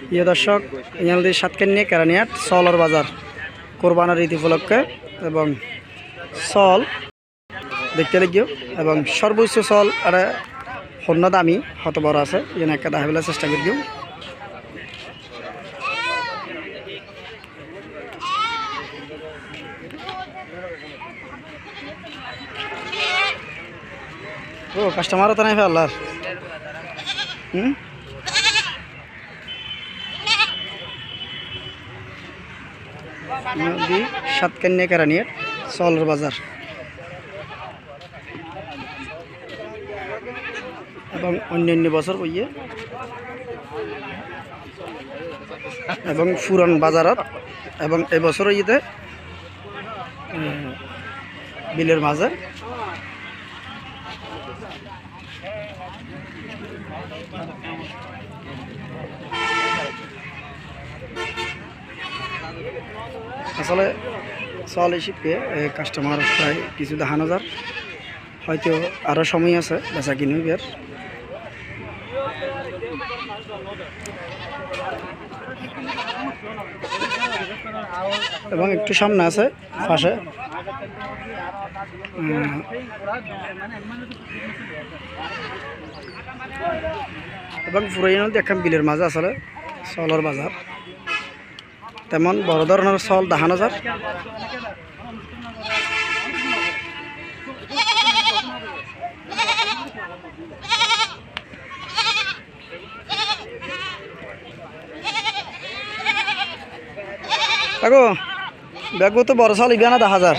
প্রিয় দর্শক, ইয়ালদি সাতকান্নি কেরানিয়াট সলর বাজার কোরবানের ঈদ উপলক্ষে এবং সল দেখতে লাগিও এবং সর্বোচ্চ সল আর সৈন্য দামি হত বড় আছে যেন একটা দেখাবেলা চেষ্টা করিও। ও কাস্টমারও তো নাই ফেলার নদী সাতকান্নি কেরানিয়াট সলর বাজার এবং অন্যান্য বছর বইয়ে এবং ফুরন বাজারত এবং এবছর ইয়েতে বিলের মাঝে আসলে চল শিখবে কাস্টমার প্রায় কিছু দেখানো যার হয়তো আরও সময় আছে বেচা কিনে বের এবং একটু সামনে আছে পাশে এবং পুরাইন দেখাম বিলের মাঝে আসলে চলর বাজার তেমন বড় ধরনের চল দেখানো যার কাকু ব্যাগ তো বড় চাল ইবে না 10,000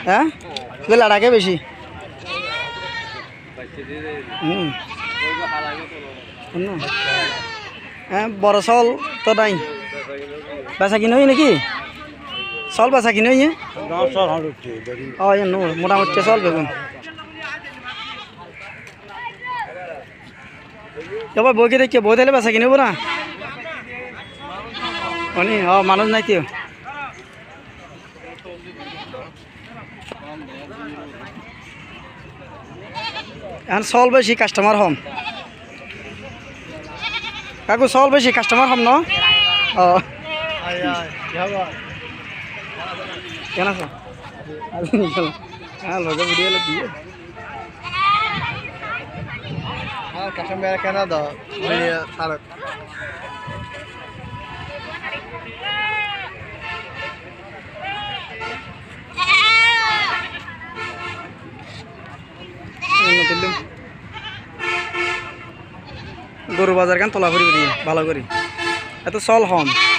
হ্যাঁ লাড়াকে বেশি হ্যাঁ বড় চাল তো নাই বেচা কিনে নাকি চল বেচা কিনে মোটামুটি চল বেগুন এবার বইকে দেখি বই দিলে বেচা কিনব না অনি মানুষ নাই কেউ এখন চল বেশি কাস্টমার হম কাকু চল বেশি কাস্টমার হম ন কেন আছো হ্যাঁ লগে ভিডিও দিয়ে কাস্টমার কেন দাও গরু বাজার কেন তোলা করি দিয়ে ভালো করি এত চল হম